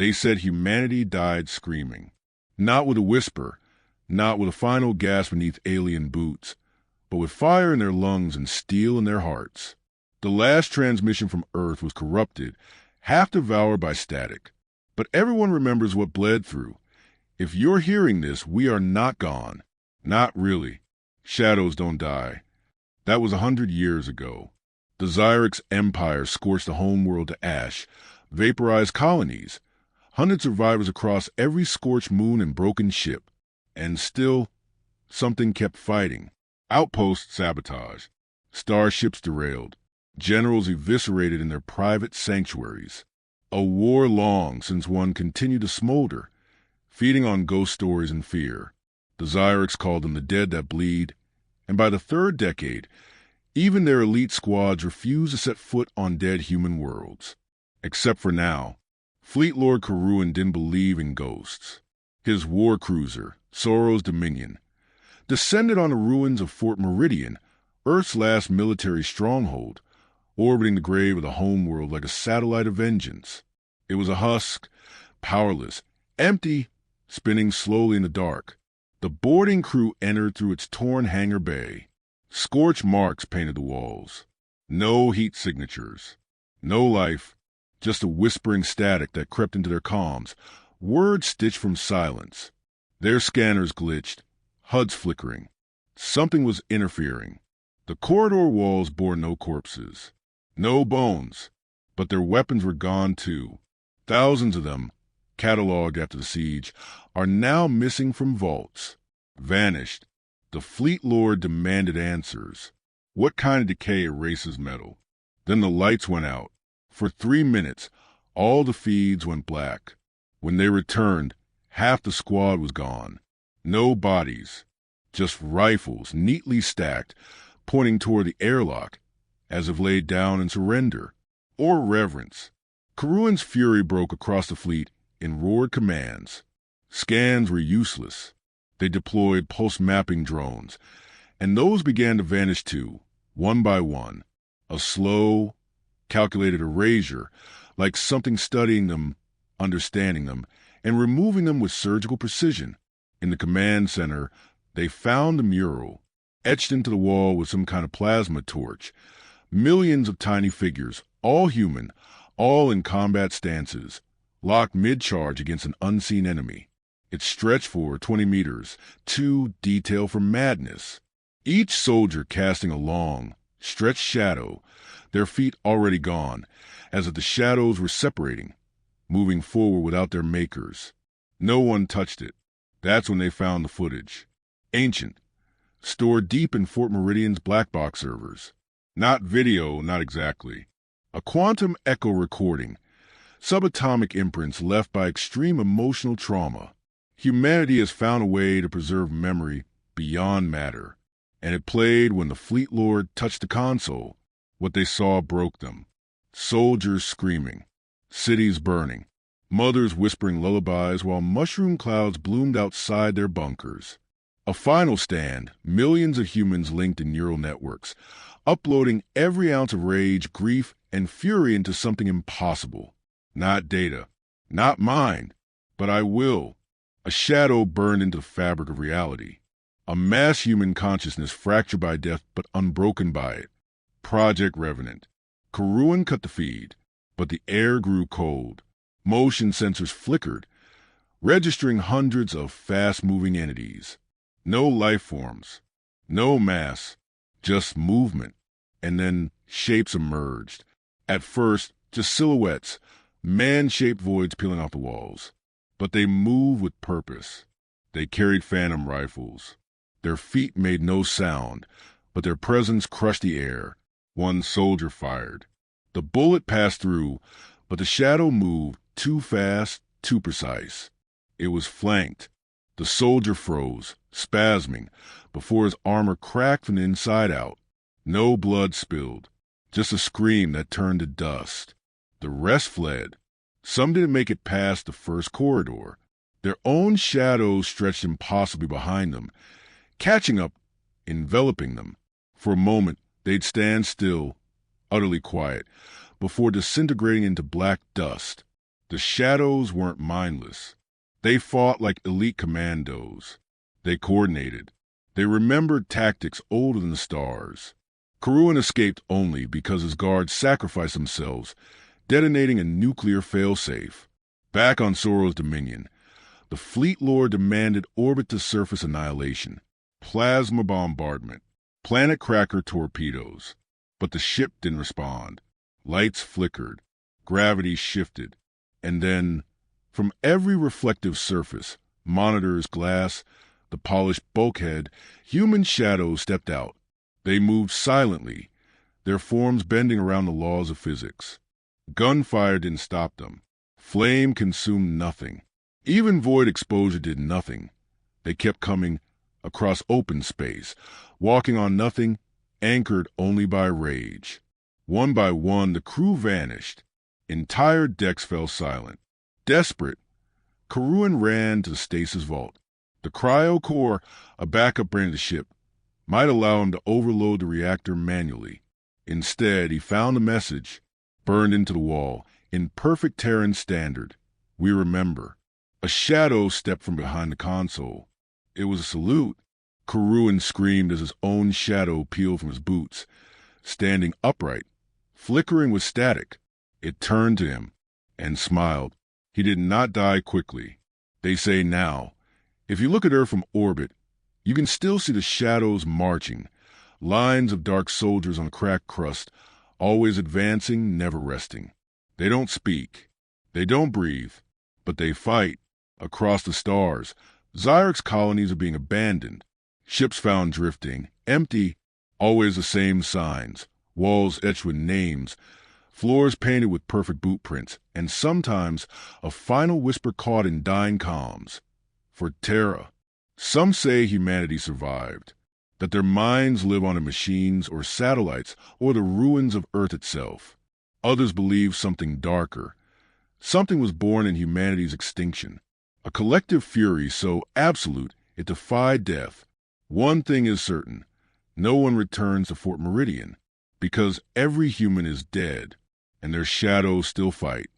They said humanity died screaming. Not with a whisper, not with a final gasp beneath alien boots, but with fire in their lungs and steel in their hearts. The last transmission from Earth was corrupted, half devoured by static. But everyone remembers what bled through. If you're hearing this, we are not gone. Not really. Shadows don't die. That was 100 years ago. The Xyrix Empire scorched the homeworld to ash, vaporized colonies, hunted survivors across every scorched moon and broken ship. And still, something kept fighting. Outposts sabotaged, starships derailed, generals eviscerated in their private sanctuaries. A war long since one continued to smolder, feeding on ghost stories and fear. The Xyrix called them the dead that bleed, and by the third decade, even their elite squads refused to set foot on dead human worlds. Except for now, Fleet Lord Karuan didn't believe in ghosts. His war cruiser, Sorrow's Dominion, descended on the ruins of Fort Meridian, Earth's last military stronghold, orbiting the grave of the homeworld like a satellite of vengeance. It was a husk, powerless, empty, spinning slowly in the dark. The boarding crew entered through its torn hangar bay. Scorched marks painted the walls. No heat signatures. No life, just a whispering static that crept into their comms, words stitched from silence. Their scanners glitched, HUDs flickering. Something was interfering. The corridor walls bore no corpses. No bones, but their weapons were gone too. Thousands of them, catalogued after the siege, are now missing from vaults. Vanished. The Fleet Lord demanded answers. What kind of decay erases metal? Then the lights went out. For 3 minutes, all the feeds went black. When they returned, half the squad was gone. No bodies, just rifles neatly stacked, pointing toward the airlock, as if laid down in surrender or reverence. Karuan's fury broke across the fleet in roared commands. Scans were useless. They deployed pulse-mapping drones, and those began to vanish too, one by one. A slow, calculated erasure, like something studying them, understanding them, and removing them with surgical precision. In the command center, they found the mural, etched into the wall with some kind of plasma torch. Millions of tiny figures, all human, all in combat stances, locked mid-charge against an unseen enemy. It stretched for 20 meters, too detailed for madness. Each soldier casting a long, stretched shadow, their feet already gone, as if the shadows were separating, moving forward without their makers. No one touched it. That's when they found the footage. Ancient, stored deep in Fort Meridian's black box servers. Not video, not exactly. A quantum echo recording, subatomic imprints left by extreme emotional trauma. Humanity has found a way to preserve memory beyond matter, and it played when the Fleet Lord touched the console. What they saw broke them. Soldiers screaming, cities burning, mothers whispering lullabies while mushroom clouds bloomed outside their bunkers. A final stand, millions of humans linked in neural networks, uploading every ounce of rage, grief, and fury into something impossible. Not data, not mind, but I will. A shadow burned into the fabric of reality. A mass human consciousness fractured by death but unbroken by it. Project Revenant. Karuan cut the feed, but the air grew cold. Motion sensors flickered, registering hundreds of fast-moving entities. No life forms, no mass, just movement. And then shapes emerged. At first, just silhouettes, man-shaped voids peeling off the walls. But they moved with purpose. They carried phantom rifles. Their feet made no sound, but their presence crushed the air. One soldier fired. The bullet passed through, but the shadow moved too fast, too precise. It was flanked. The soldier froze, spasming, before his armor cracked from the inside out. No blood spilled, just a scream that turned to dust. The rest fled. Some didn't make it past the first corridor. Their own shadows stretched impossibly behind them, catching up, enveloping them. For a moment, they'd stand still, utterly quiet, before disintegrating into black dust. The shadows weren't mindless. They fought like elite commandos. They coordinated. They remembered tactics older than the stars. Karuan escaped only because his guards sacrificed themselves, detonating a nuclear failsafe. Back on Soro's dominion, the Fleet Lord demanded orbit-to-surface annihilation, plasma bombardment, planet cracker torpedoes. But the ship didn't respond. Lights flickered, gravity shifted, and then, from every reflective surface, monitors, glass, the polished bulkhead, human shadows stepped out. They moved silently, their forms bending around the laws of physics. Gunfire didn't stop them. Flame consumed nothing. Even void exposure did nothing. They kept coming across open space, walking on nothing, anchored only by rage. One by one, the crew vanished. Entire decks fell silent. Desperate, Karuan ran to the stasis vault. The cryo core, a backup brain of the ship, might allow him to overload the reactor manually. Instead, he found a message, burned into the wall, in perfect Terran standard. We remember. A shadow stepped from behind the console. It was a salute. Karuan screamed as his own shadow peeled from his boots. Standing upright, flickering with static, it turned to him and smiled. He did not die quickly. They say now, if you look at Earth from orbit, you can still see the shadows marching, lines of dark soldiers on a cracked crust, always advancing, never resting. They don't speak. They don't breathe. But they fight. Across the stars, Xyrix colonies are being abandoned. Ships found drifting, empty, always the same signs, walls etched with names, floors painted with perfect boot prints, and sometimes a final whisper caught in dying comms. For Terra. Some say humanity survived, that their minds live on in machines or satellites or the ruins of Earth itself. Others believe something darker. Something was born in humanity's extinction. A collective fury so absolute it defied death. One thing is certain. No one returns to Fort Meridian, because every human is dead, and their shadows still fight.